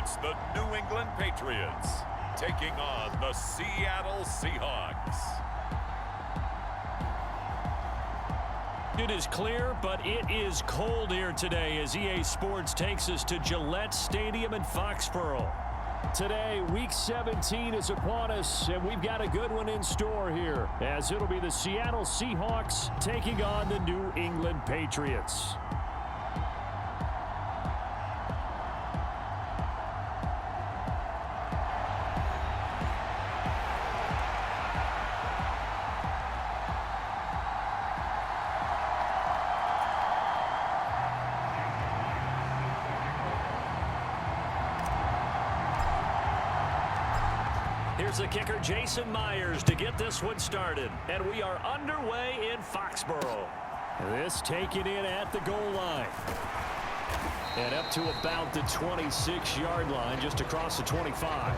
It's the New England Patriots taking on the Seattle Seahawks. It is clear, but it is cold here today as EA Sports takes us to Gillette Stadium in Foxborough. Today, Week 17 is upon us, and we've got a good one in store here, as it'll be the Seattle Seahawks taking on the New England Patriots. Here's the kicker, Jason Myers, to get this one started. And we are underway in Foxborough. This taken in at the goal line. And up to about the 26-yard line, just across the 25.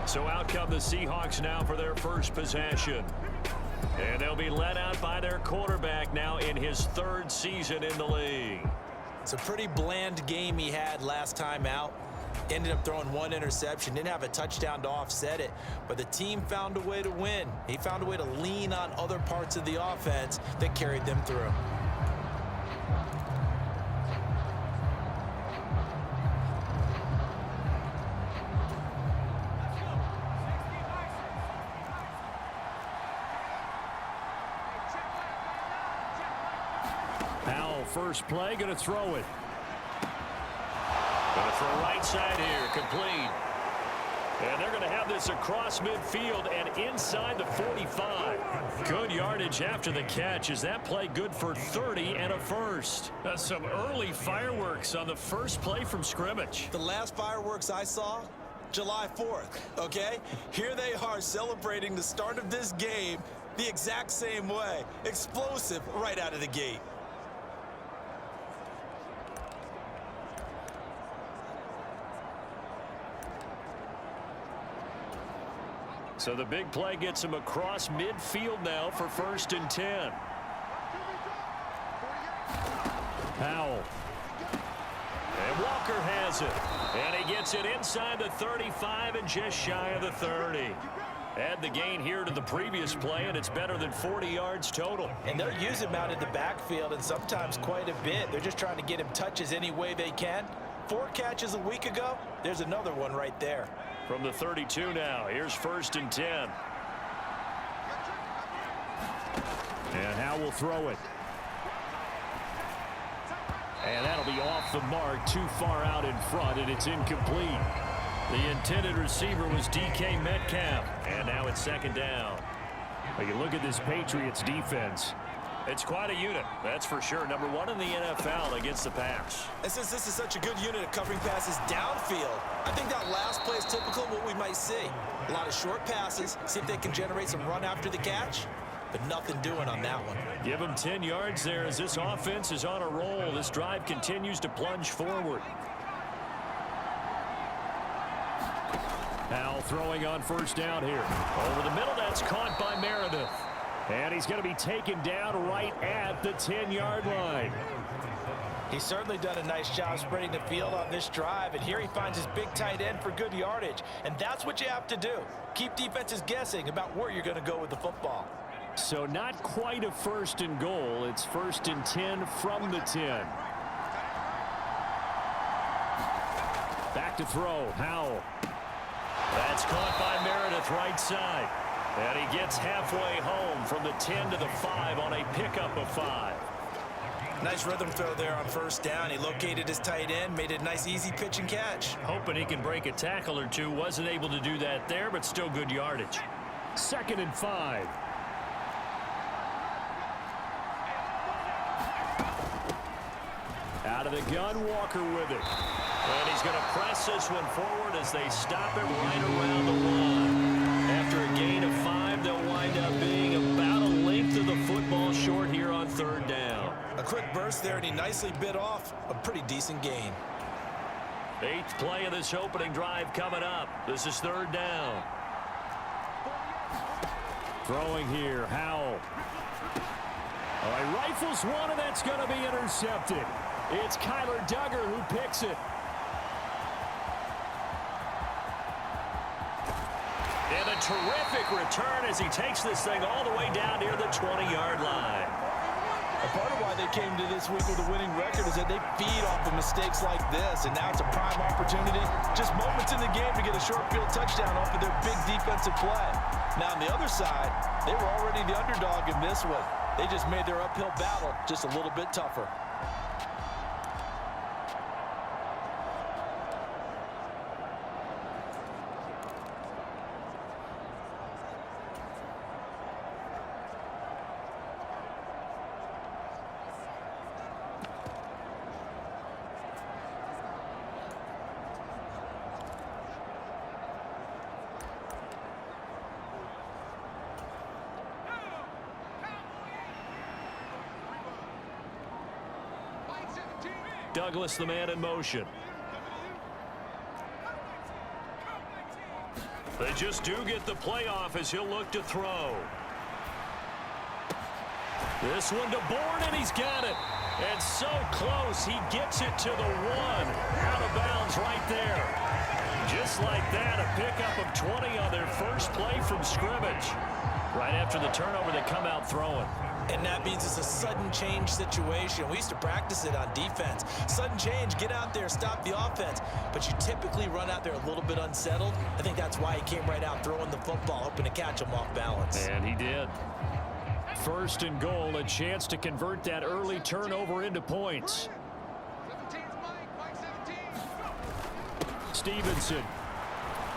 So out come the Seahawks now for their first possession. And they'll be led out by their quarterback now in his third season in the league. It's a pretty bland game he had last time out. Ended up throwing one interception. Didn't have a touchdown to offset it. But the team found a way to win. He found a way to lean on other parts of the offense that carried them through. First play, going to throw it. Going to throw right side here, complete. And they're going to have this across midfield and inside the 45. Good yardage after the catch. Is that play good for 30 and a first? Some early fireworks on the first play from scrimmage. The last fireworks I saw, July 4th, okay? Here they are celebrating the start of this game the exact same way. Explosive right out of the gate. So the big play gets him across midfield now for 1st and 10. Powell. And Walker has it. And he gets it inside the 35 and just shy of the 30. Add the gain here to the previous play, and it's better than 40 yards total. And they'll use him out in the backfield, and sometimes quite a bit. They're just trying to get him touches any way they can. 4 catches a week ago. There's another one right there. From the 32 now, here's 1st and 10. And Howe will throw it. And that'll be off the mark, too far out in front, and it's incomplete. The intended receiver was DK Metcalf, and now it's 2nd down. Well, you look at this Patriots defense. It's quite a unit, that's for sure. Number 1 in the NFL against the pass. And since this is such a good unit of covering passes downfield, I think that last play is typical of what we might see. A lot of short passes, see if they can generate some run after the catch, but nothing doing on that one. Give them 10 yards there as this offense is on a roll. This drive continues to plunge forward. Now throwing on 1st down here. Over the middle, that's caught by Meredith. And he's going to be taken down right at the 10-yard line. He's certainly done a nice job spreading the field on this drive, and here he finds his big tight end for good yardage. And that's what you have to do. Keep defenses guessing about where you're going to go with the football. So not quite a 1st and goal. It's 1st and 10 from the 10. Back to throw. Howell. That's caught by Meredith right side. And he gets halfway home from the 10 to the 5 on a pickup of 5. Nice rhythm throw there on 1st down. He located his tight end, made it a nice easy pitch and catch. Hoping he can break a tackle or two. Wasn't able to do that there, but still good yardage. 2nd and 5. Out of the gun, Walker with it. And he's going to press this one forward as they stop it right around the 1. After a gain of 5, they'll wind up being about a length of the football short here on 3rd down. A quick burst there, and he nicely bit off a pretty decent gain. 8th play of this opening drive coming up. This is 3rd down. Throwing here, Howell. Oh, he rifles one, and that's going to be intercepted. It's Kyler Duggar who picks it. And a terrific return as he takes this thing all the way down near the 20-yard line. A part of why they came to this week with a winning record is that they feed off of mistakes like this, and now it's a prime opportunity, just moments in the game to get a short field touchdown off of their big defensive play. Now on the other side, they were already the underdog in this one. They just made their uphill battle just a little bit tougher. Douglas, the man in motion. They just do get the play off as he'll look to throw. This one to Bourne, and he's got it. And so close, he gets it to the one. Out of bounds right there. Just like that, a pickup of 20 on their first play from scrimmage. Right after the turnover, they come out throwing. And that means it's a sudden change situation. We used to practice it on defense. Sudden change, get out there, stop the offense. But you typically run out there a little bit unsettled. I think that's why he came right out throwing the football, hoping to catch him off balance. And he did. First and goal, a chance to convert that early turnover into points. Stevenson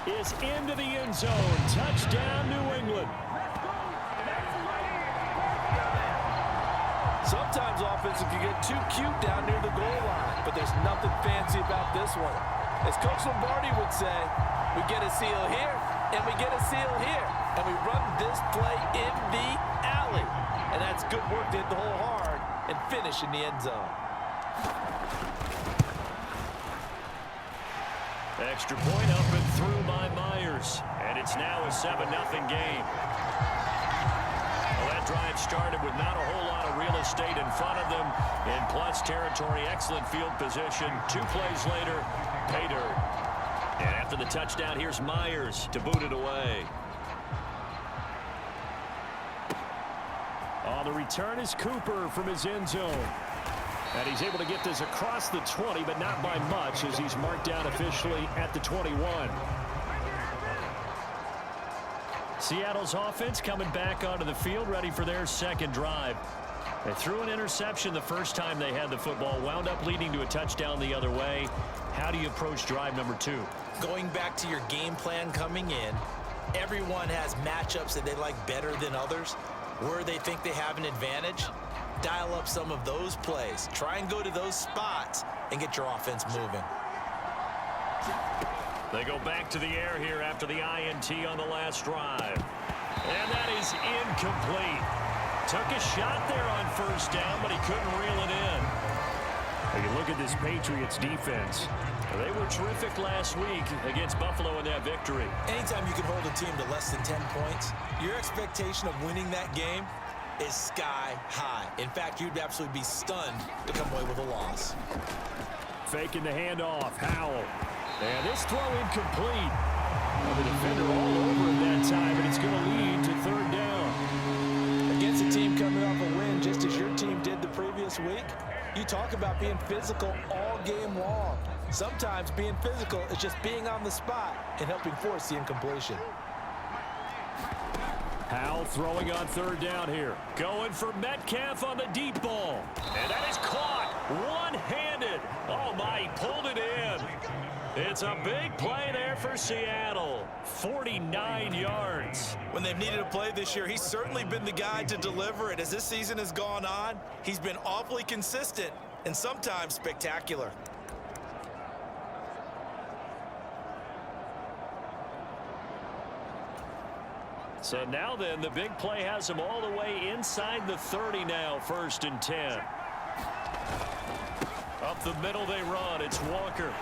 is into the end zone. Touchdown, New England. Sometimes offenses can get too cute down near the goal line, but there's nothing fancy about this one. As Coach Lombardi would say, we get a seal here, and we get a seal here, and we run this play in the alley. And that's good work to hit the hole hard and finish in the end zone. Extra point up and through by Myers, and it's now a 7-0 game. Well, that drive started with not a whole lot of real estate in front of them. In plus territory, excellent field position. 2 plays later, pay dirt. And after the touchdown, here's Myers to boot it away. On the return is Cooper from his end zone. And he's able to get this across the 20, but not by much, as he's marked down officially at the 21. Seattle's offense coming back onto the field, ready for their second drive. They threw an interception the first time they had the football, wound up leading to a touchdown the other way. How do you approach drive number 2? Going back to your game plan coming in, everyone has matchups that they like better than others. Where they think they have an advantage, dial up some of those plays. Try and go to those spots and get your offense moving. They go back to the air here after the INT on the last drive. And that is incomplete. Took a shot there on first down, but he couldn't reel it in. When you look at this Patriots defense, they were terrific last week against Buffalo in that victory. Anytime you can hold a team to less than 10 points, your expectation of winning that game is sky high. In fact, you'd absolutely be stunned to come away with a loss. Faking the handoff, Howell. And this throw incomplete. Well, the defender all over it that time, and it's going to lead to third down. Against a team coming off a win, just as your team did the previous week, you talk about being physical all game long. Sometimes being physical is just being on the spot and helping force the incompletion. Howell throwing on third down here. Going for Metcalf on the deep ball. And that is caught one-handed. Oh, my, he pulled it in. It's a big play there for Seattle. 49 yards. When they've needed a play this year, he's certainly been the guy to deliver it. As this season has gone on, he's been awfully consistent and sometimes spectacular. So now then, the big play has him all the way inside the 30 now, 1st and 10. Up the middle they run. It's Walker.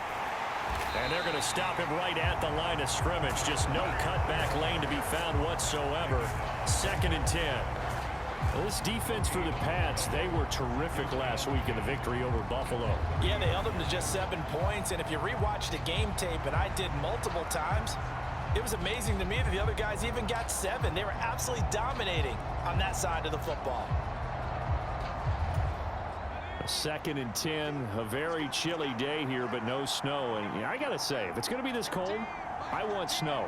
And they're going to stop him right at the line of scrimmage. Just no cutback lane to be found whatsoever. 2nd and 10. This defense for the Pats, they were terrific last week in the victory over Buffalo. Yeah, they held them to just 7 points, and if you rewatch the game tape, and I did multiple times, it was amazing to me that the other guys even got 7. They were absolutely dominating on that side of the football. 2nd and 10, a very chilly day here, but no snow. And I got to say, if it's going to be this cold, I want snow.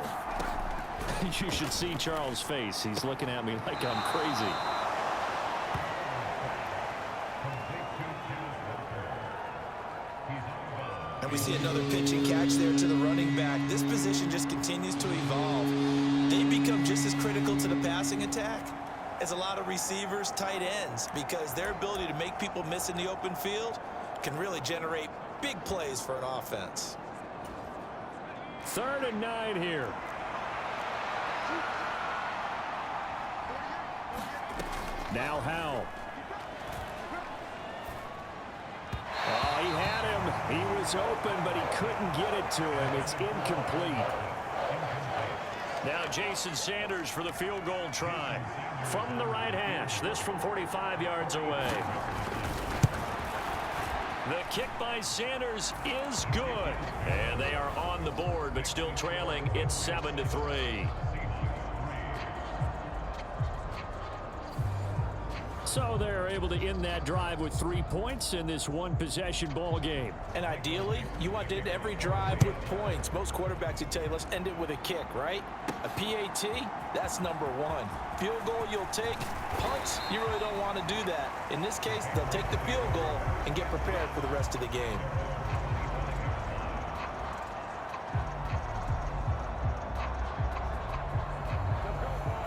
You should see Charles' face. He's looking at me like I'm crazy. And we see another pitch and catch there to the running back. This position just continues to evolve. They become just as critical to the passing attack as a lot of receivers, tight ends, because their ability to make people miss in the open field can really generate big plays for an offense. 3rd and 9 here. Now Howell. Oh, he had him. He was open, but he couldn't get it to him. It's incomplete. Now Jason Sanders for the field goal try. From the right hash. This from 45 yards away. The kick by Sanders is good. And they are on the board, but still trailing. It's 7-3. So they're able to end that drive with 3 points in this one-possession ball game. And ideally, you want to end every drive with points. Most quarterbacks would tell you, let's end it with a kick, right? A PAT, that's number 1. Field goal you'll take. Punts, you really don't want to do that. In this case, they'll take the field goal and get prepared for the rest of the game.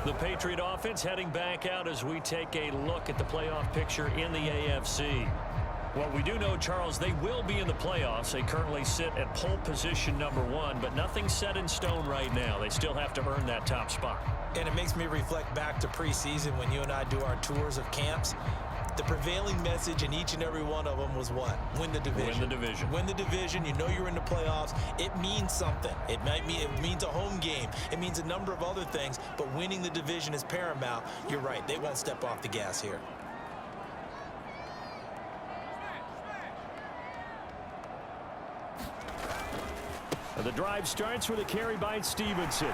The Patriot offense heading back out as we take a look at the playoff picture in the AFC. Well, we do know, Charles, they will be in the playoffs. They currently sit at pole position number 1, but nothing's set in stone right now. They still have to earn that top spot. And it makes me reflect back to preseason when you and I do our tours of camps. The prevailing message in each and every one of them was what? Win the division. Win the division. Win the division. You know you're in the playoffs. It means something. It means a home game. It means a number of other things, but winning the division is paramount. You're right. They won't step off the gas here. The drive starts with a carry by Stevenson.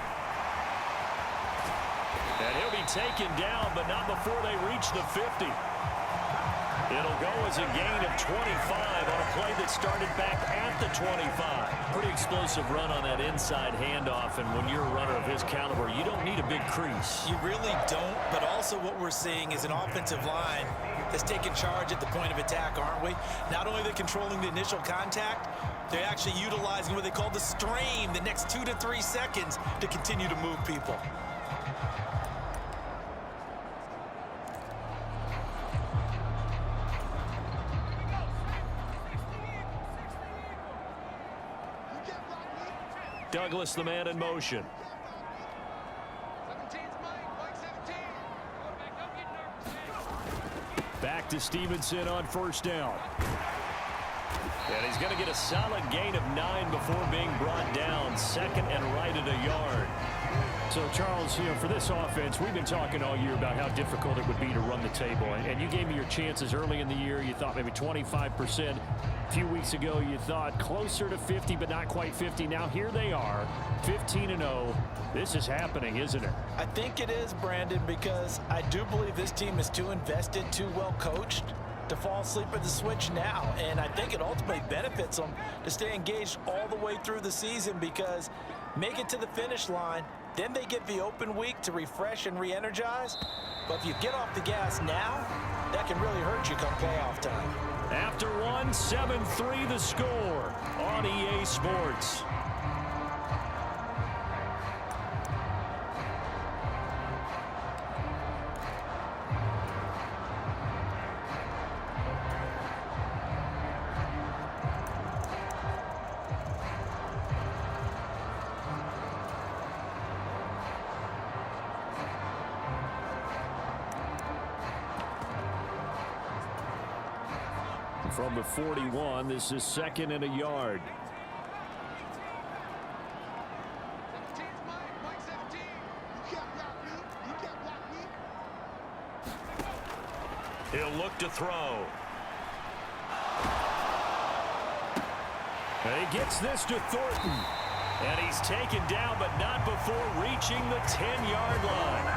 And he'll be taken down, but not before they reach the 50. It'll go as a gain of 25 on a play that started back at the 25. Pretty explosive run on that inside handoff, and when you're a runner of his caliber, you don't need a big crease. You really don't, but also what we're seeing is an offensive line that's taking charge at the point of attack, aren't we? Not only are they controlling the initial contact, they're actually utilizing what they call the strain, the next 2 to 3 seconds to continue to move people. Douglas, the man in motion. Back to Stevenson on 1st down. And he's going to get a solid gain of 9 before being brought down. 2nd and right at a yard. So, Charles, for this offense, we've been talking all year about how difficult it would be to run the table. And you gave me your chances early in the year. You thought maybe 25%. A few weeks ago, you thought closer to 50, but not quite 50. Now, here they are, 15-0. This is happening, isn't it? I think it is, Brandon, because I do believe this team is too invested, too well coached to fall asleep at the switch now. And I think it ultimately benefits them to stay engaged all the way through the season, because make it to the finish line, then they get the open week to refresh and re-energize. But if you get off the gas now, that can really hurt you come playoff time. After one, 7-3 the score on EA Sports. From the 41, this is 2nd and a yard. to throw. And he gets this to Thornton. And he's taken down, but not before reaching the 10-yard line.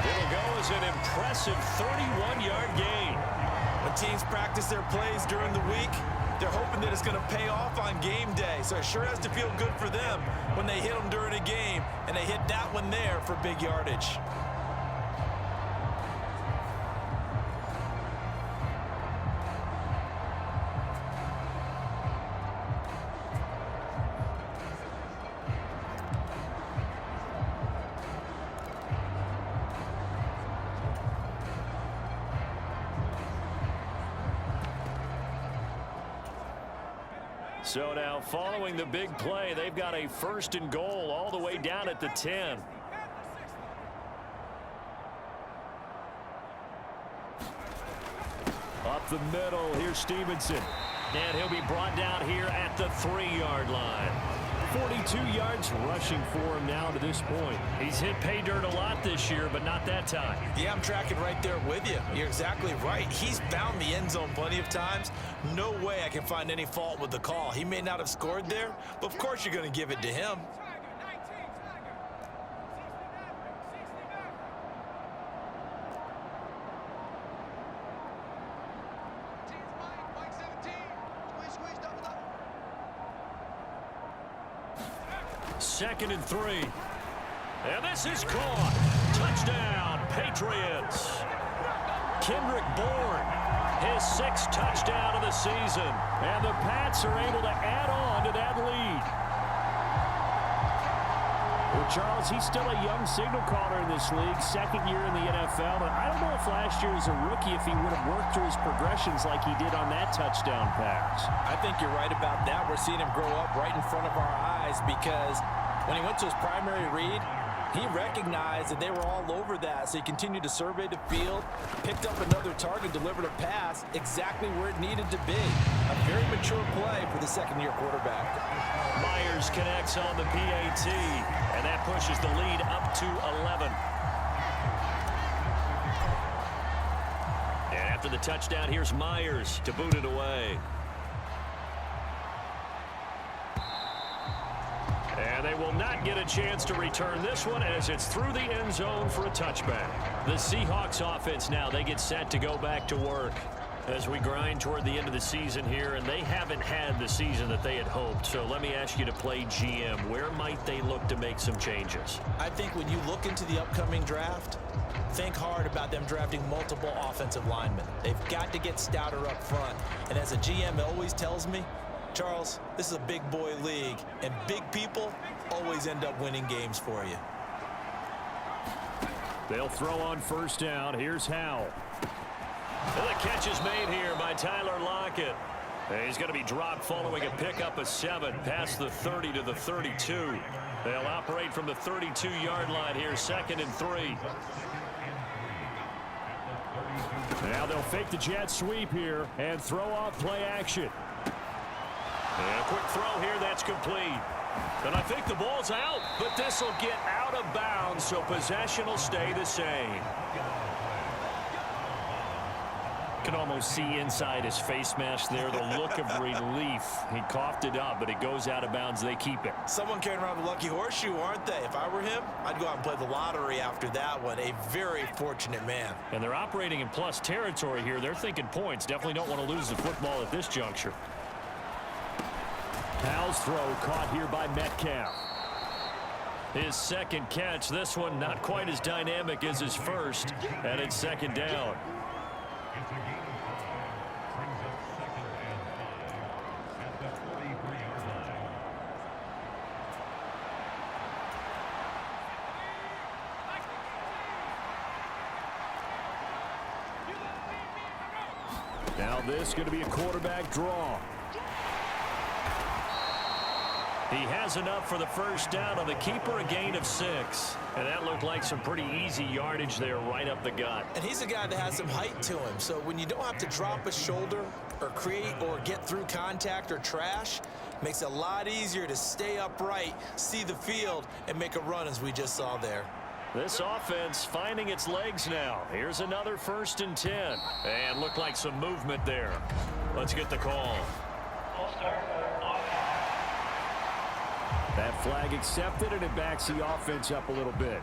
It'll go as an impressive 31-yard gain. When teams practice their plays during the week, they're hoping that it's going to pay off on game day. So it sure has to feel good for them when they hit them during a game, and they hit that one there for big yardage. So now, following the big play, they've got a 1st and goal all the way down at the 10. Up the middle, here's Stevenson. And he'll be brought down here at the 3-yard line. 42 yards rushing for him now to this point. He's hit pay dirt a lot this year, but not that time. Yeah, I'm tracking right there with you. You're exactly right. He's found the end zone plenty of times. No way I can find any fault with the call. He may not have scored there, but of course you're going to give it to him. Second and 3. And this is caught. Touchdown, Patriots. Kendrick Bourne, his 6th touchdown of the season. And the Pats are able to add on to that lead. Well, Charles, he's still a young signal caller in this league, 2nd year in the NFL. But I don't know if last year as a rookie, if he would have worked through his progressions like he did on that touchdown pass. I think you're right about that. We're seeing him grow up right in front of our eyes because when he went to his primary read, he recognized that they were all over that, so he continued to survey the field, picked up another target, delivered a pass exactly where it needed to be. A very mature play for the 2nd-year quarterback. Myers connects on the PAT, and that pushes the lead up to 11. And after the touchdown, here's Myers to boot it away. And they will not get a chance to return this one as it's through the end zone for a touchback. The Seahawks offense now, they get set to go back to work as we grind toward the end of the season here, and they haven't had the season that they had hoped. So let me ask you to play GM. Where might they look to make some changes? I think when you look into the upcoming draft, think hard about them drafting multiple offensive linemen. They've got to get stouter up front. And as a GM always tells me, Charles, this is a big boy league, and big people always end up winning games for you. They'll throw on 1st down. Here's Howell. And the catch is made here by Tyler Lockett. And he's going to be dropped following a pickup of 7 past the 30 to the 32. They'll operate from the 32-yard line here, 2nd and 3. Now they'll fake the jet sweep here and throw off play action. And a quick throw here, that's complete. And I think the ball's out, but this will get out of bounds, so possession will stay the same. Can almost see inside his face mask there the look of relief. He coughed it up, but it goes out of bounds. They keep it. Someone carrying around the lucky horseshoe, aren't they? If I were him, I'd go out and play the lottery after that one. A very fortunate man. And they're operating in plus territory here. They're thinking points. Definitely don't want to lose the football at this juncture. Howell's throw caught here by Metcalf. His 2nd catch. This one not quite as dynamic as his 1st. And it's 2nd down. Now this is going to be a quarterback draw. He has enough for the 1st down on the keeper, a gain of 6. And that looked like some pretty easy yardage there right up the gut. And he's a guy that has some height to him. So when you don't have to drop a shoulder or create or get through contact or trash, makes it a lot easier to stay upright, see the field, and make a run as we just saw there. This offense finding its legs now. Here's another 1st and 10. And looked like some movement there. Let's get the call. That flag accepted, and it backs the offense up a little bit.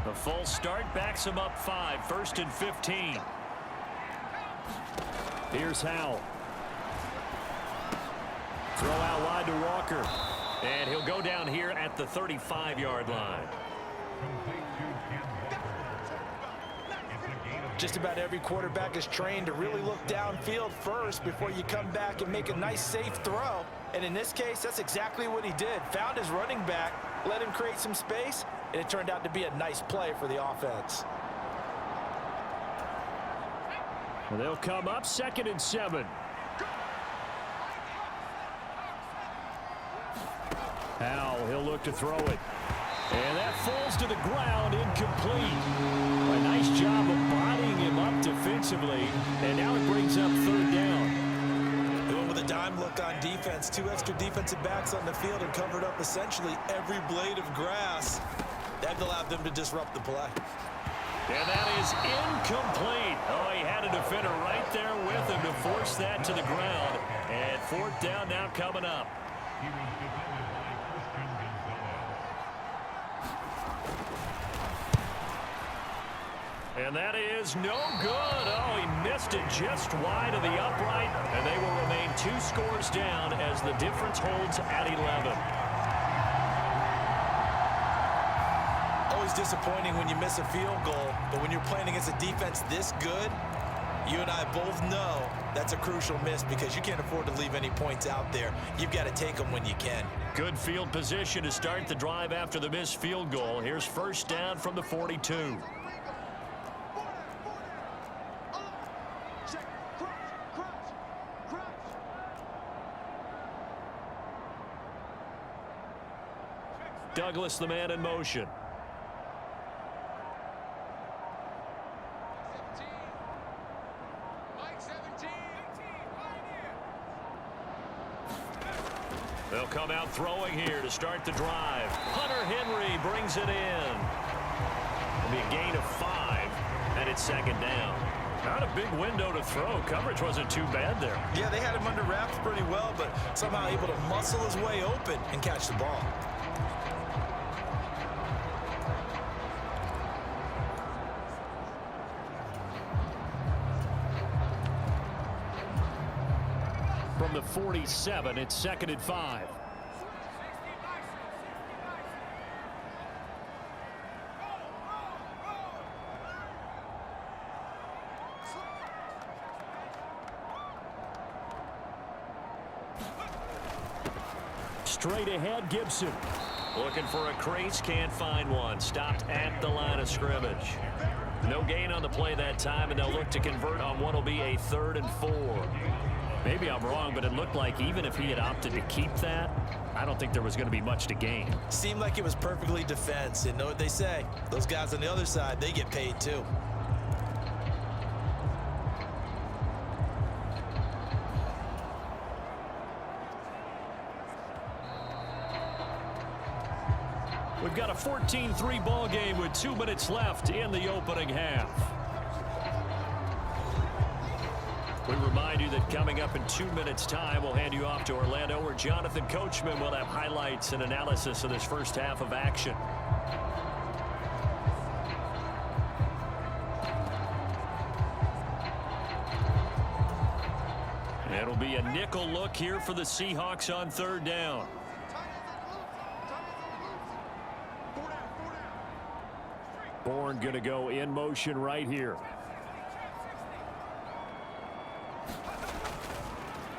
The full start backs him up 5, 1st and 15. Here's Howell. Throw out wide to Walker. And he'll go down here at the 35-yard line. Just about every quarterback is trained to really look downfield first before you come back and make a nice, safe throw. And in this case, that's exactly what he did. Found his running back, let him create some space, and it turned out to be a nice play for the offense. Well, they'll come up 2nd and 7. Howell, he'll look to throw it. And that falls to the ground, incomplete. A nice job of bodying him up defensively. And now it brings up 3rd down. Going with a dime look on defense. 2 extra defensive backs on the field and covered up essentially every blade of grass. That allowed them to disrupt the play. And that is incomplete. Oh, he had a defender right there with him to force that to the ground. And 4th down now coming up. And that is no good. Oh, he missed it just wide of the upright. And they will remain 2 scores down as the difference holds at 11. Always disappointing when you miss a field goal, but when you're playing against a defense this good, you and I both know that's a crucial miss because you can't afford to leave any points out there. You've got to take them when you can. Good field position to start the drive after the missed field goal. Here's 1st down from the 42. Douglas, the man in motion. They'll come out throwing here to start the drive. Hunter Henry brings it in. It'll be a gain of 5, and it's 2nd down. Not a big window to throw. Coverage wasn't too bad there. Yeah, they had him under wraps pretty well, but somehow able to muscle his way open and catch the ball. From the 47, it's 2nd and 5. Straight ahead, Gibson. Looking for a crease, can't find one. Stopped at the line of scrimmage. No gain on the play that time, and they'll look to convert on what will be a 3rd and 4. Maybe I'm wrong, but it looked like even if he had opted to keep that, I don't think there was going to be much to gain. Seemed like it was perfectly defense. And know what they say? Those guys on the other side, they get paid too. We've got a 14-3 ball game with 2 minutes left in the opening half. We remind you that coming up in 2 minutes' time, we'll hand you off to Orlando, where Jonathan Coachman will have highlights and analysis of this first half of action. It'll be a nickel look here for the Seahawks on 3rd down. Bourne going to go in motion right here.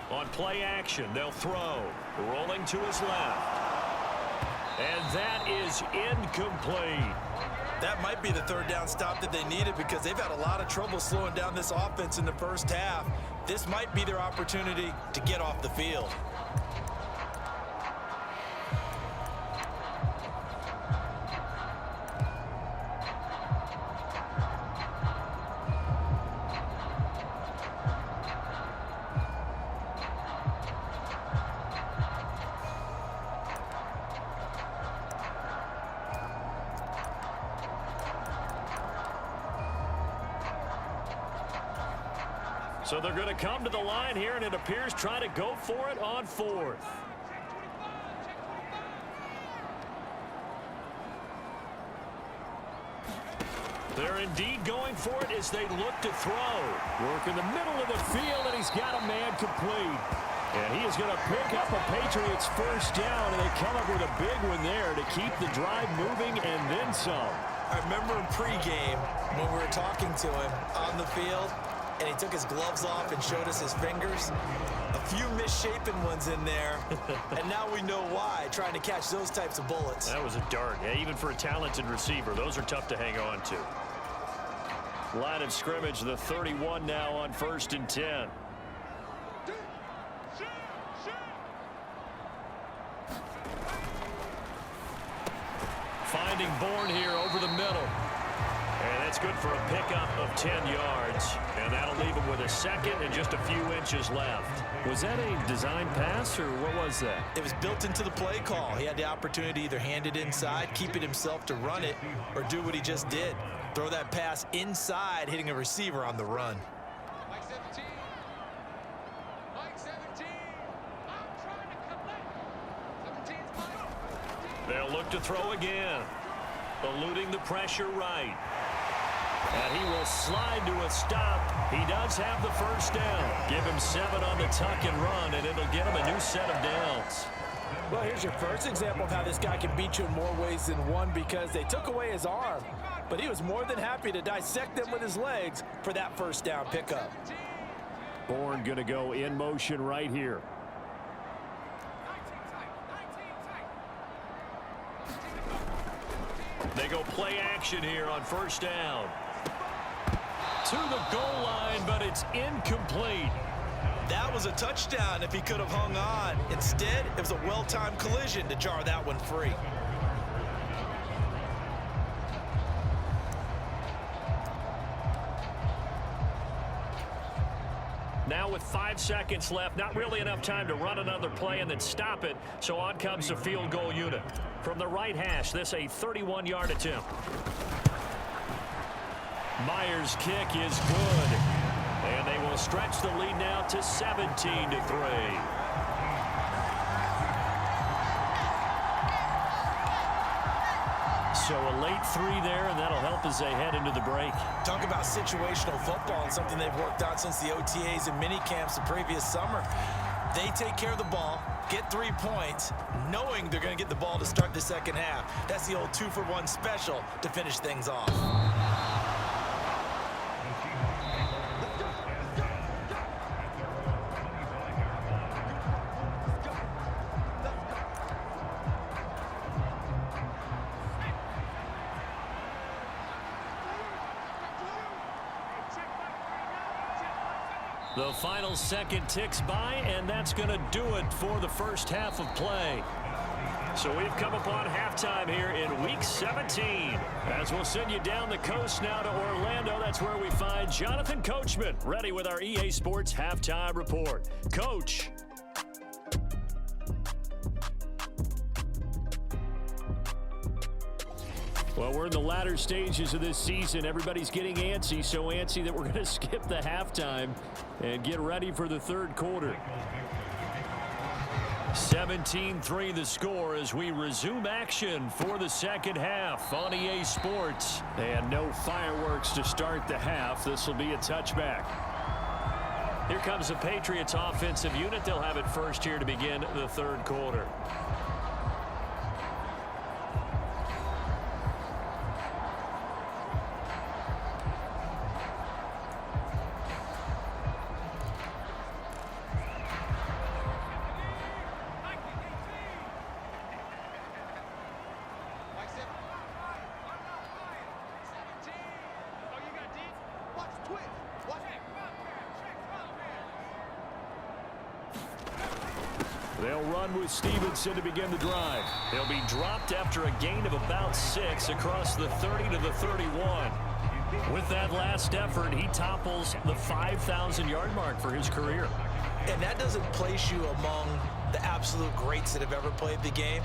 On play action, they'll throw. Rolling to his left. And that is incomplete. That might be the 3rd down stop that they needed because they've had a lot of trouble slowing down this offense in the first half. This might be their opportunity to get off the field. So they're going to come to the line here, and it appears trying to go for it on fourth. They're indeed going for it as they look to throw. Work in the middle of the field, and he's got a man complete. And he is going to pick up a Patriots first down, and they come up with a big one there to keep the drive moving and then some. I remember in pregame when we were talking to him on the field, and he took his gloves off and showed us his fingers. A few misshapen ones in there, and now we know why, trying to catch those types of bullets. That was a dart. Yeah, even for a talented receiver, those are tough to hang on to. Line of scrimmage, the 31 now on 1st and 10. Finding Bourne here over the middle. And that's good for a pickup of 10 yards. And that'll leave him with a second and just a few inches left. Was that a design pass, or what was that? It was built into the play call. He had the opportunity to either hand it inside, keep it himself to run it, or do what he just did. Throw that pass inside, hitting a receiver on the run. Mike 17. Mike 17. I'm trying to collect. 17's Mike. They'll look to throw again. Eluding the pressure right. And he will slide to a stop. He does have the first down. Give him 7 on the tuck and run, and it'll get him a new set of downs. Well, here's your first example of how this guy can beat you in more ways than one, because they took away his arm, but he was more than happy to dissect them with his legs for that first down pickup. Bourne going to go in motion right here. They go play action here on first down. To the goal line, but it's incomplete. That was a touchdown if he could have hung on. Instead, it was a well-timed collision to jar that one free. Now with 5 seconds left, not really enough time to run another play and then stop it. So on comes the field goal unit. From the right hash, this a 31-yard attempt. Myers' kick is good. And they will stretch the lead now to 17-3. So a late 3 there, and that'll help as they head into the break. Talk about situational football and something they've worked on since the OTAs and mini camps the previous summer. They take care of the ball, get 3 points, knowing they're going to get the ball to start the second half. That's the old 2-for-1 special to finish things off. The final second ticks by, and that's going to do it for the first half of play. So we've come upon halftime here in Week 17. As we'll send you down the coast now to Orlando, that's where we find Jonathan Coachman, ready with our EA Sports Halftime Report. Coach. Well, we're in the latter stages of this season. Everybody's getting antsy, so antsy that we're going to skip the halftime and get ready for the third quarter. 17-3 the score as we resume action for the second half on EA Sports. And no fireworks to start the half. This will be a touchback. Here comes the Patriots offensive unit. They'll have it first here to begin the third quarter. They'll run with Stevenson to begin the drive. He'll be dropped after a gain of about 6 across the 30 to the 31. With that last effort, he topples the 5,000-yard mark for his career. And that doesn't place you among the absolute greats that have ever played the game,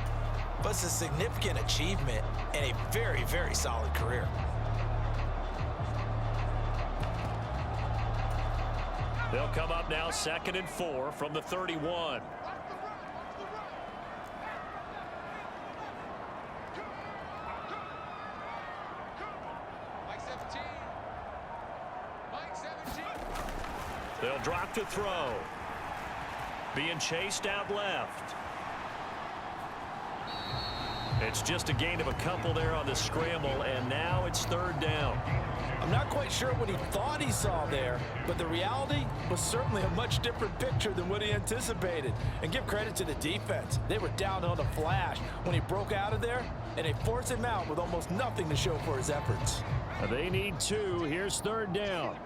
but it's a significant achievement and a very, very solid career. They'll come up now 2nd and 4 from the 31. Mike 17. Mike 17. They'll drop to throw. Being chased out left. It's just a gain of a couple there on the scramble, and now it's 3rd down. I'm not quite sure what he thought he saw there, but the reality was certainly a much different picture than what he anticipated. And give credit to the defense. They were down on a flash when he broke out of there, and they forced him out with almost nothing to show for his efforts. They need 2. Here's 3rd down.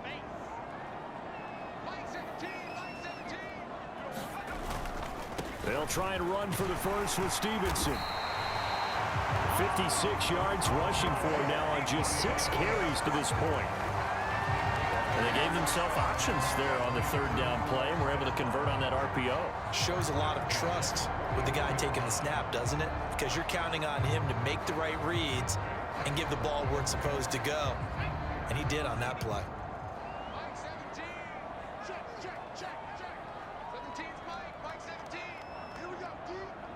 Mike 17. Mike 17. They'll try and run for the first with Stevenson. 56 yards rushing for him now on just 6 carries to this point. And they gave themselves options there on the 3rd down play and were able to convert on that RPO. Shows a lot of trust with the guy taking the snap, doesn't it? Because you're counting on him to make the right reads and give the ball where it's supposed to go. And he did on that play. Mike 17. Check, check, check, check. 17's Mike. Mike 17. Here we go. D.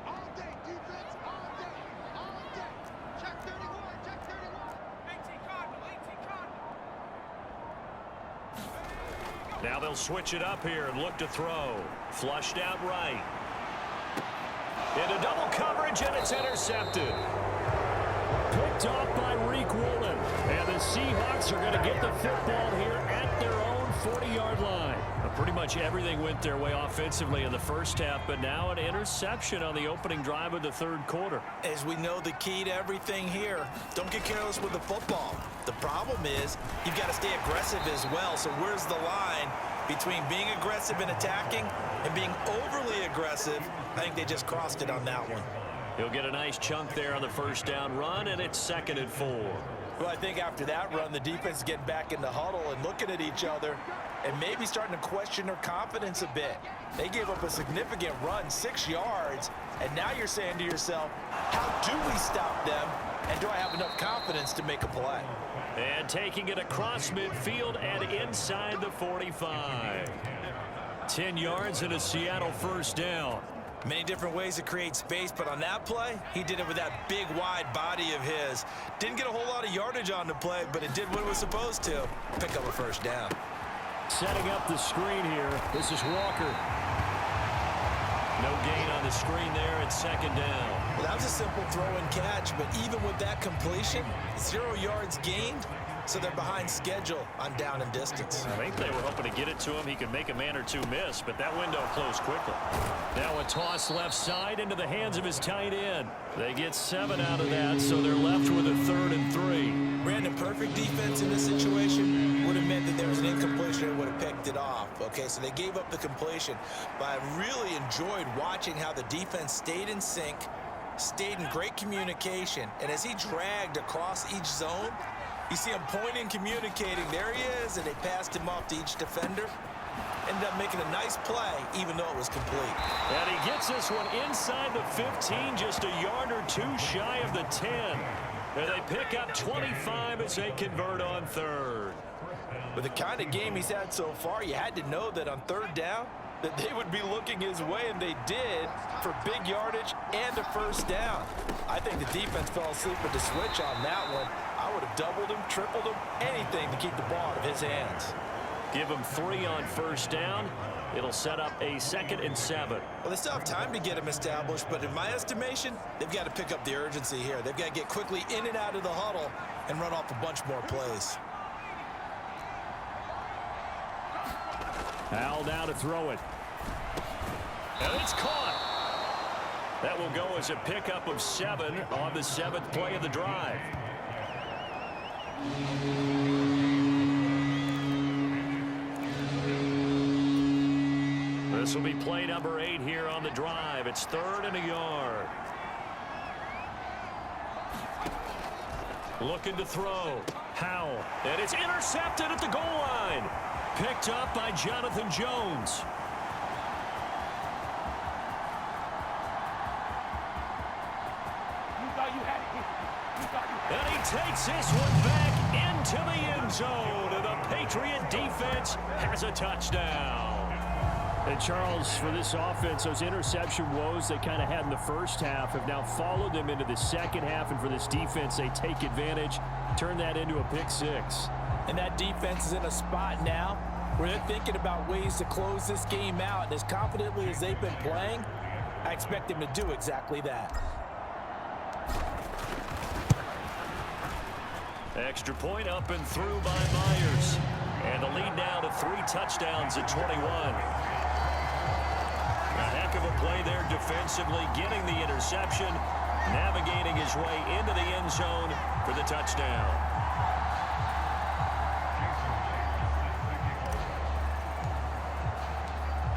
All day. Defense. All day. All day. Check 31. Check 31. 18 Cardinal. 18 Cardinal. Now they'll switch it up here and look to throw. Flushed out right. Into double coverage, and it's intercepted. Picked off by Reek Woolen. And the Seahawks are going to get the football here at their own 40-yard line. Pretty much everything went their way offensively in the first half, but now an interception on the opening drive of the 3rd quarter. As we know, the key to everything here, don't get careless with the football. The problem is you've got to stay aggressive as well. So where's the line between being aggressive and attacking and being overly aggressive? I think they just crossed it on that one. He'll get a nice chunk there on the 1st down run, and it's 2nd and 4. Well, I think after that run, the defense is getting back in the huddle and looking at each other and maybe starting to question their confidence a bit. They gave up a significant run, 6 yards, and now you're saying to yourself, how do we stop them, and do I have enough confidence to make a play? And taking it across midfield and inside the 45. 10 yards and a Seattle 1st down. Many different ways to create space, but on that play, he did it with that big, wide body of his. Didn't get a whole lot of yardage on the play, but it did what it was supposed to. Pick up a 1st down. Setting up the screen here. This is Walker. No gain on the screen there at 2nd down. Well, that was a simple throw and catch, but even with that completion, 0 yards gained, so they're behind schedule on down and distance. I think they were hoping to get it to him. He could make a man or two miss, but that window closed quickly. Now a toss left side into the hands of his tight end. They get 7 out of that, so they're left with a 3rd and 3. Brandon, perfect defense in this situation would have meant that there was an incompletion and would have picked it off. Okay, so they gave up the completion, but I really enjoyed watching how the defense stayed in sync, stayed in great communication, and as he dragged across each zone, you see him pointing, communicating. There he is, and they passed him off to each defender. Ended up making a nice play, even though it was complete. And he gets this one inside the 15, just a yard or 2 shy of the 10. And they pick up 25 as they convert on 3rd. With the kind of game he's had so far, you had to know that on 3rd down, that they would be looking his way, and they did, for big yardage and a 1st down. I think the defense fell asleep with the switch on that one. I would have doubled him, tripled him, anything to keep the ball out of his hands. Give him 3 on 1st down. It'll set up a 2nd and 7. Well, they still have time to get him established, but in my estimation, they've got to pick up the urgency here. They've got to get quickly in and out of the huddle and run off a bunch more plays. Howell now to throw it. And it's caught. That will go as a pickup of 7 on the 7th play of the drive. This will be play number 8 here on the drive. It's 3rd and a yard. Looking to throw. Howell. And it's intercepted at the goal line. Picked up by Jonathan Jones. And he takes this one back into the end zone. And the Patriot defense has a touchdown. And Charles, for this offense, those interception woes they kind of had in the first half have now followed them into the second half. And for this defense, they take advantage, turn that into a pick six. And that defense is in a spot now where they're thinking about ways to close this game out. And as confidently as they've been playing, I expect them to do exactly that. Extra point up and through by Myers. And the lead now to 3 touchdowns at 21. A heck of a play there defensively, getting the interception, navigating his way into the end zone for the touchdown.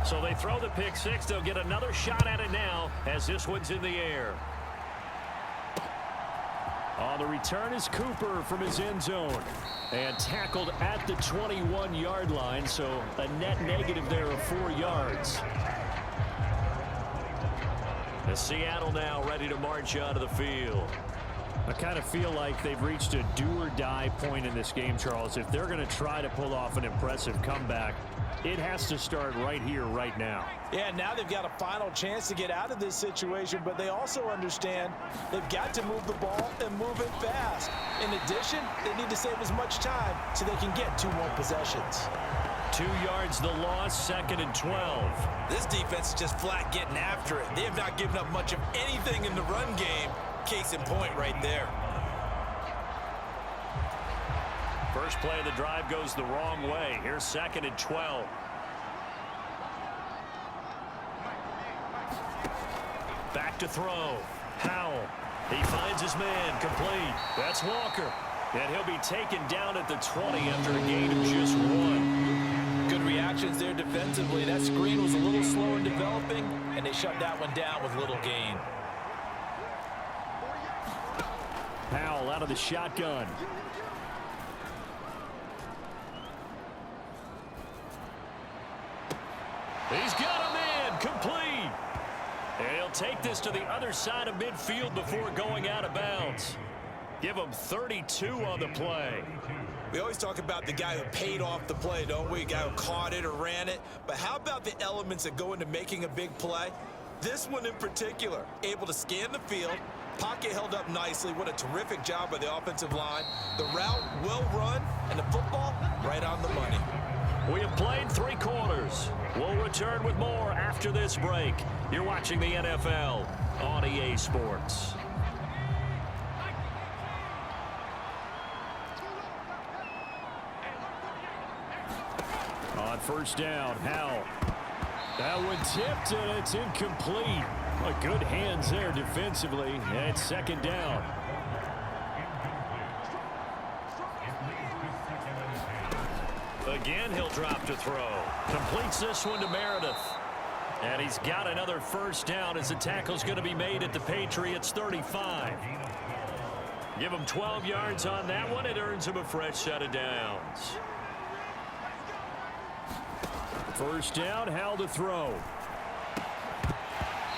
So they throw the pick six. They'll get another shot at it now as this one's in the air. On the return is Cooper from his end zone. And tackled at the 21-yard line, so a net negative there of 4 yards. As Seattle now ready to march out of the field. I kind of feel like they've reached a do-or-die point in this game, Charles. If they're going to try to pull off an impressive comeback, it has to start right here, right now. Yeah, now they've got a final chance to get out of this situation, but they also understand they've got to move the ball and move it fast. In addition, they need to save as much time so they can get 2 more possessions. 2 yards the loss, 2nd and 12. This defense is just flat getting after it. They have not given up much of anything in the run game. Case in point right there. First play of the drive goes the wrong way. Here's 2nd and 12. Back to throw. Howell. He finds his man. Complete. That's Walker. And he'll be taken down at the 20 after a gain of just 1. Good reactions there defensively. That screen was a little slow in developing, and they shut that one down with little gain. Howell out of the shotgun. He's got a man. Complete. And he'll take this to the other side of midfield before going out of bounds. Give him 32 on the play. We always talk about the guy who paid off the play, don't we? A guy who caught it or ran it. But how about the elements that go into making a big play? This one in particular, able to scan the field, pocket held up nicely. What a terrific job by the offensive line. The route well run, and the football right on the money. We have played 3 quarters. We'll return with more after this break. You're watching the NFL on EA Sports. On first down, Howell. That one tipped, and it's incomplete. Good hands there defensively, and it's 2nd down. Again, he'll drop to throw. Completes this one to Meredith. And he's got another first down as the tackle's going to be made at the Patriots 35. Give him 12 yards on that one. It earns him a fresh set of downs. First down, Howell to throw.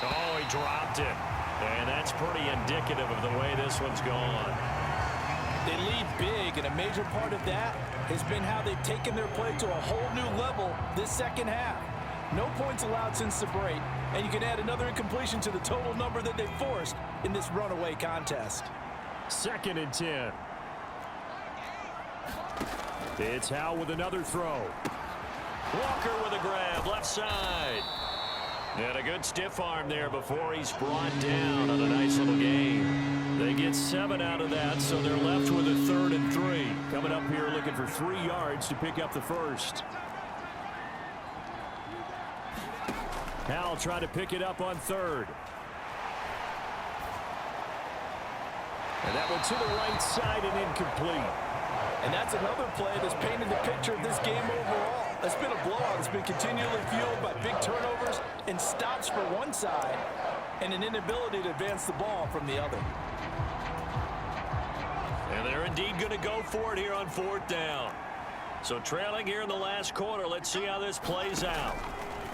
Oh, he dropped it. And that's pretty indicative of the way this one's gone. They lead big, and a major part of that has been how they've taken their play to a whole new level this second half. No points allowed since the break, and you can add another incompletion to the total number that they forced in this runaway contest. 2nd and 10. It's Howell with another throw. Walker with a grab, left side. And a good stiff arm there before he's brought down on a nice little gain. They get 7 out of that, so they're left with a 3rd and 3. Coming up here looking for 3 yards to pick up the first. Howell trying to pick it up on 3rd. And that one to the right side and incomplete. And that's another play that's painted the picture of this game overall. It's been a blowout. It's been continually fueled by big turnovers and stops for one side and an inability to advance the ball from the other. And they're indeed going to go for it here on 4th down. So trailing here in the last quarter, let's see how this plays out.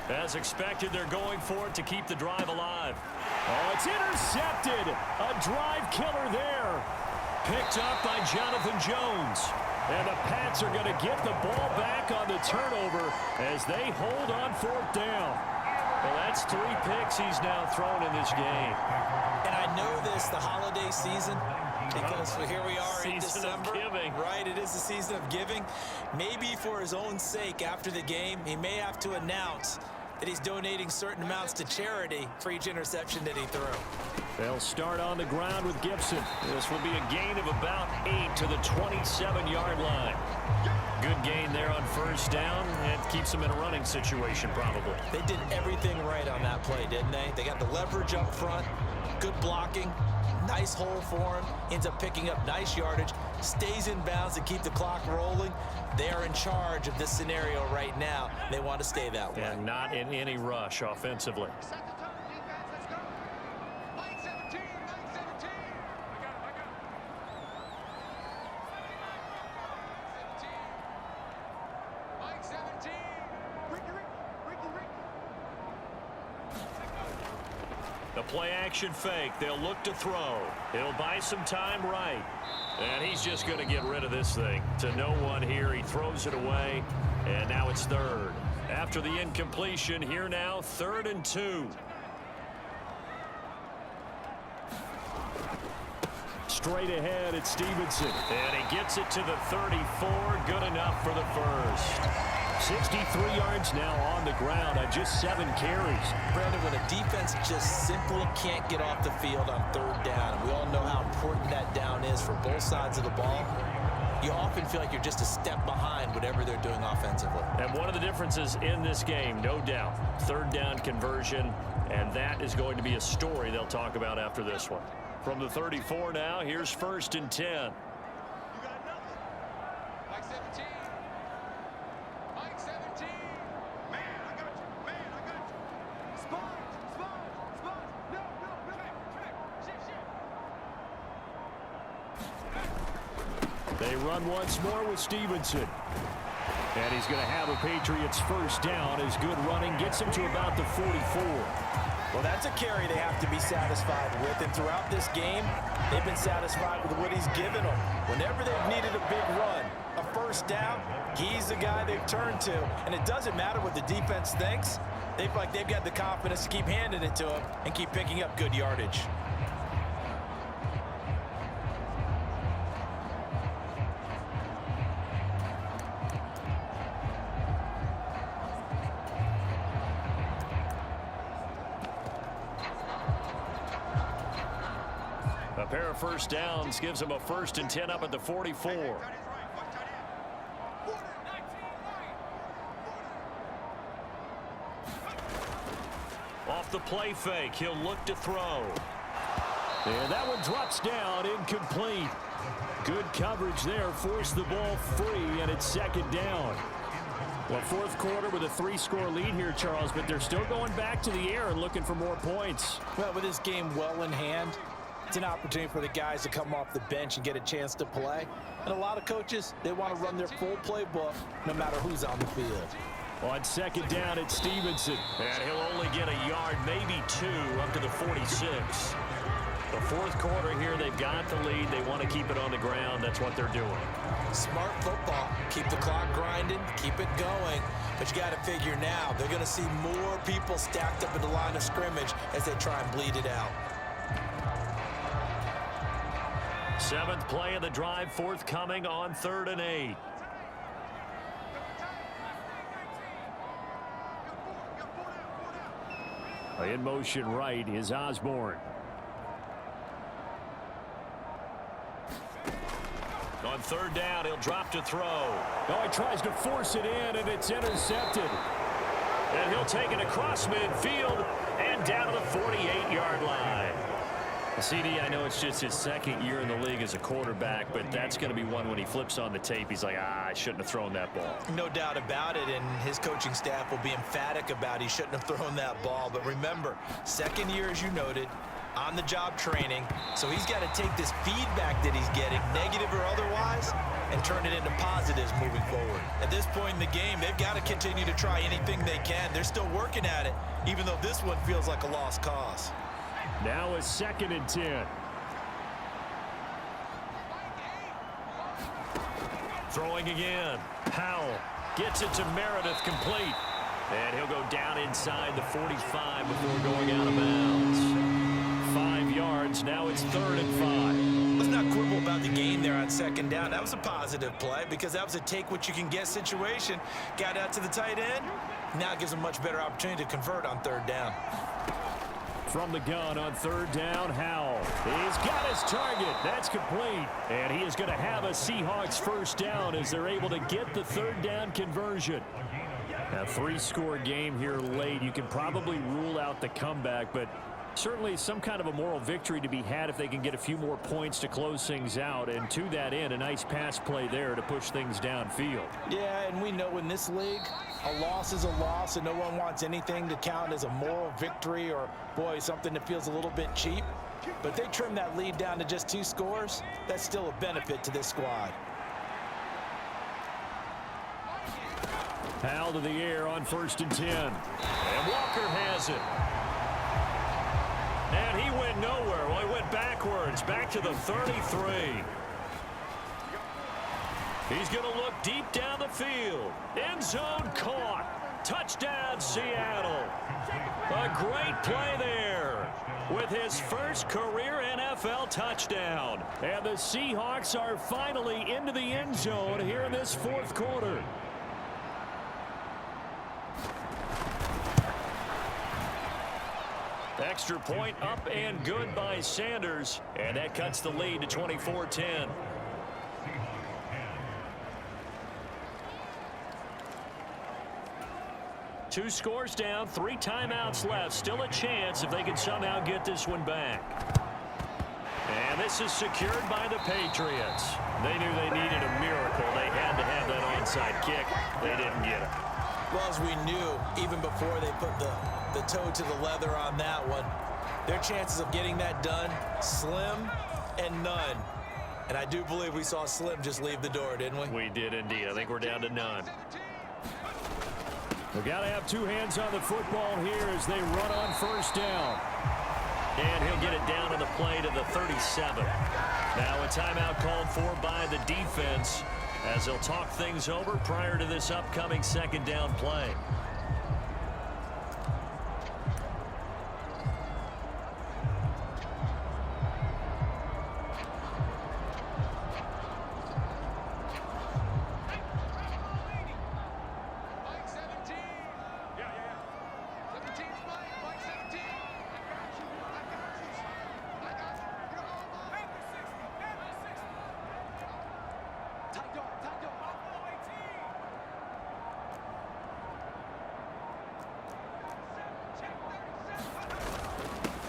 As expected, they're going for it to keep the drive alive. Oh, it's intercepted. A drive killer there. Picked up by Jonathan Jones. And the Pats are going to get the ball back on the turnover as they hold on 4th down. Well, that's 3 picks he's now thrown in this game. And I know this, the holiday season, because here we are in Season of December. giving. Right, it is the season of giving. Maybe for his own sake after the game, he may have to announce that he's donating certain amounts to charity for each interception that he threw. They'll start on the ground with Gibson. This will be a gain of about 8 to the 27-yard line. Good gain there on 1st down. It keeps them in a running situation probably. They did everything right on that play, didn't they? They got the leverage up front, good blocking, nice hole for him, ends up picking up nice yardage, stays in bounds to keep the clock rolling. They are in charge of this scenario right now. They want to stay that way. And not in any rush offensively. Set the tone, defense. Let's go. Line 17, line 17. I got him. 17. Line 17. Ricky. The play action fake. They'll look to throw. He'll buy some time right. And he's just going to get rid of this thing. To no one here. He throws it away. And now it's 3rd. After the incompletion, here now, 3rd and 2. Straight ahead, it's Stevenson. And he gets it to the 34. Good enough for the first. 63 yards now on the ground on just 7 carries. Brandon, when a defense just simply can't get off the field on 3rd down, and we all know how important that down is for both sides of the ball, you often feel like you're just a step behind whatever they're doing offensively. And one of the differences in this game, no doubt, 3rd down conversion, and that is going to be a story they'll talk about after this one. From the 34 now, here's 1st and 10. You got nothing. Line 17. Line 17. Man, I got you. Spot. No. Shift. They run once more with Stevenson. And he's going to have a Patriots 1st down. His good running gets him to about the 44. Well, that's a carry they have to be satisfied with. And throughout this game, they've been satisfied with what he's given them. Whenever they've needed a big run, a 1st down, he's the guy they've turned to. And it doesn't matter what the defense thinks. They feel like they've got the confidence to keep handing it to him and keep picking up good yardage. A pair of 1st downs gives him a 1st and 10 up at the 44. Off the play fake, he'll look to throw. And that one drops down, incomplete. Good coverage there, forced the ball free, and it's 2nd down. Well, 4th quarter with a 3-score lead here, Charles, but they're still going back to the air and looking for more points. Well, with this game well in hand, it's an opportunity for the guys to come off the bench and get a chance to play. And a lot of coaches, they want to run their full playbook no matter who's on the field. On 2nd down, it's Stevenson. And he'll only get a yard, maybe 2, up to the 46. The 4th quarter here, they've got the lead. They want to keep it on the ground. That's what they're doing. Smart football. Keep the clock grinding, keep it going. But you got to figure now, they're going to see more people stacked up at the line of scrimmage as they try and bleed it out. 7th play of the drive, forthcoming on 3rd and 8. In motion right is Osborne. On 3rd down, he'll drop to throw. Oh, he tries to force it in, and it's intercepted. And he'll take it across midfield and down to the 48-yard line. CD, I know it's just his 2nd year in the league as a quarterback, but that's going to be one when he flips on the tape. He's like, I shouldn't have thrown that ball. No doubt about it, and his coaching staff will be emphatic about he shouldn't have thrown that ball. But remember, 2nd year, as you noted, on-the-job training. So he's got to take this feedback that he's getting, negative or otherwise, and turn it into positives moving forward. At this point in the game, they've got to continue to try anything they can. They're still working at it, even though this one feels like a lost cause. Now a 2nd and 10. Throwing again. Powell gets it to Meredith, complete. And he'll go down inside the 45 before going out of bounds. 5 yards. Now it's 3rd and 5. Let's not quibble about the gain there on 2nd down. That was a positive play because that was a take-what-you-can-get situation. Got out to the tight end. Now it gives him a much better opportunity to convert on 3rd down. From the gun on 3rd down, Howell. He's got his target. That's complete. And he is going to have a Seahawks 1st down as they're able to get the 3rd down conversion. A 3-score game here late. You can probably rule out the comeback, but certainly some kind of a moral victory to be had if they can get a few more points to close things out. And to that end, a nice pass play there to push things downfield. Yeah, and we know in this league, a loss is a loss, and no one wants anything to count as a moral victory or, boy, something that feels a little bit cheap. But if they trim that lead down to just 2 scores, that's still a benefit to this squad. Powell to the air on 1st and 10. And Walker has it. And he went nowhere. Well, he went backwards, back to the 33. He's going to look deep down the field. End zone caught. Touchdown, Seattle. A great play there with his first career NFL touchdown. And the Seahawks are finally into the end zone here in this 4th quarter. Extra point up and good by Sanders. And that cuts the lead to 24-10. Two scores down, 3 timeouts left. Still a chance if they can somehow get this one back. And this is secured by the Patriots. They knew they needed a miracle. They had to have that onside kick. They didn't get it. Well, as we knew, even before they put the toe to the leather on that one, their chances of getting that done, slim and none. And I do believe we saw Slim just leave the door, didn't we? We did indeed. I think we're down to none. They've got to have 2 hands on the football here as they run on 1st down. And he'll get it down to the play to the 37. Now a timeout called for by the defense as they'll talk things over prior to this upcoming 2nd down play.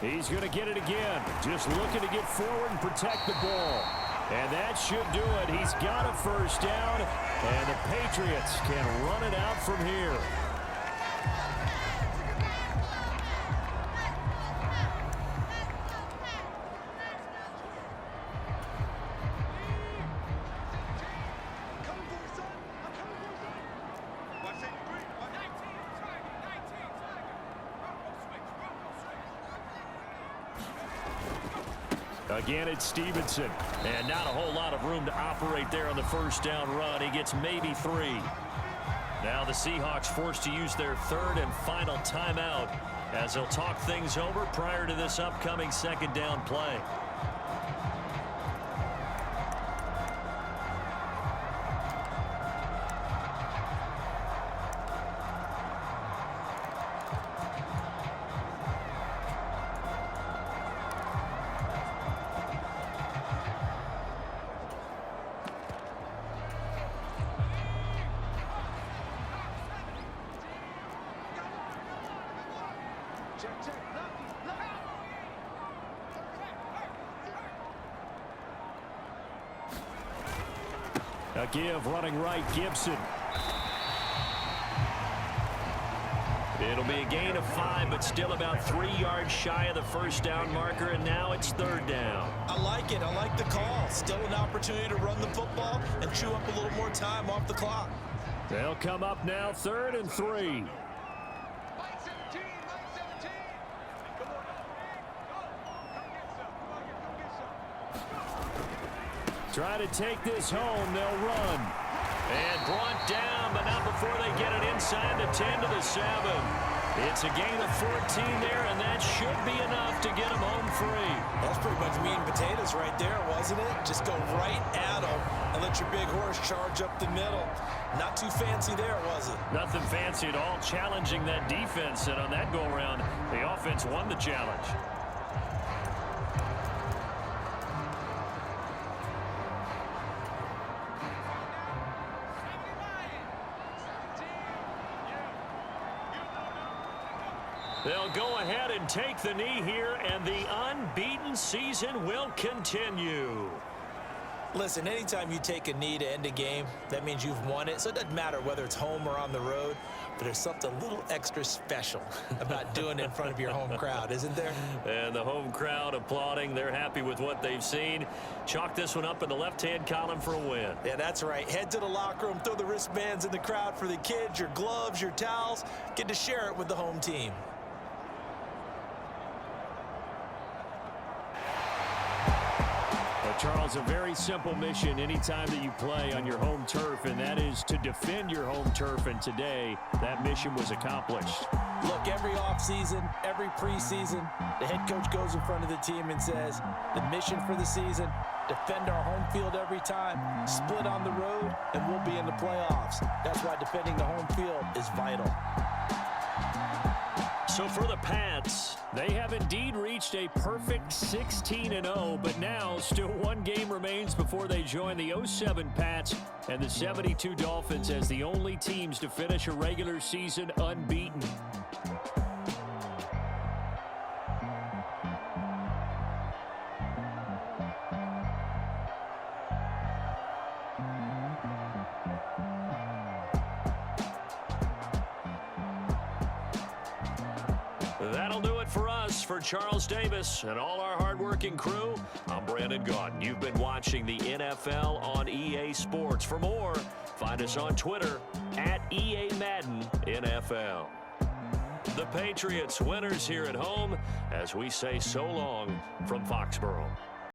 He's going to get it again. Just looking to get forward and protect the ball. And that should do it. He's got a 1st down, and the Patriots can run it out from here. Again, it's Stevenson. And not a whole lot of room to operate there on the 1st down run. He gets maybe 3. Now the Seahawks forced to use their 3rd and final timeout as they'll talk things over prior to this upcoming 2nd down play. A give running right, Gibson. It'll be a gain of 5, but still about 3 yards shy of the 1st down marker, and now it's 3rd down. I like it. I like the call. Still an opportunity to run the football and chew up a little more time off the clock. They'll come up now 3rd and 3. Try to take this home. They'll run. And brought down, but not before they get it inside the 10 to the 7. It's a gain of 14 there, and that should be enough to get them home free. That's pretty much meat and potatoes right there, wasn't it? Just go right at them and let your big horse charge up the middle. Not too fancy there, was it? Nothing fancy at all, challenging that defense, and on that go-around, the offense won the challenge. They'll go ahead and take the knee here, and the unbeaten season will continue. Listen, anytime you take a knee to end a game, that means you've won it. So it doesn't matter whether it's home or on the road, but there's something a little extra special about doing it in front of your home crowd, isn't there? And the home crowd applauding. They're happy with what they've seen. Chalk this one up in the left-hand column for a win. Yeah, that's right. Head to the locker room, throw the wristbands in the crowd for the kids, your gloves, your towels. Get to share it with the home team. Charles, a very simple mission anytime that you play on your home turf, and that is to defend your home turf, and today that mission was accomplished. Look, every offseason, every preseason, the head coach goes in front of the team and says, the mission for the season, defend our home field every time, split on the road, and we'll be in the playoffs. That's why defending the home field is vital. So for the Pats, they have indeed reached a perfect 16-0, but now still one game remains before they join the 07 Pats and the 72 Dolphins as the only teams to finish a regular season unbeaten. That'll do it for us. For Charles Davis and all our hardworking crew, I'm Brandon Gaudin. You've been watching the NFL on EA Sports. For more, find us on Twitter at EA Madden NFL. The Patriots winners here at home as we say so long from Foxborough.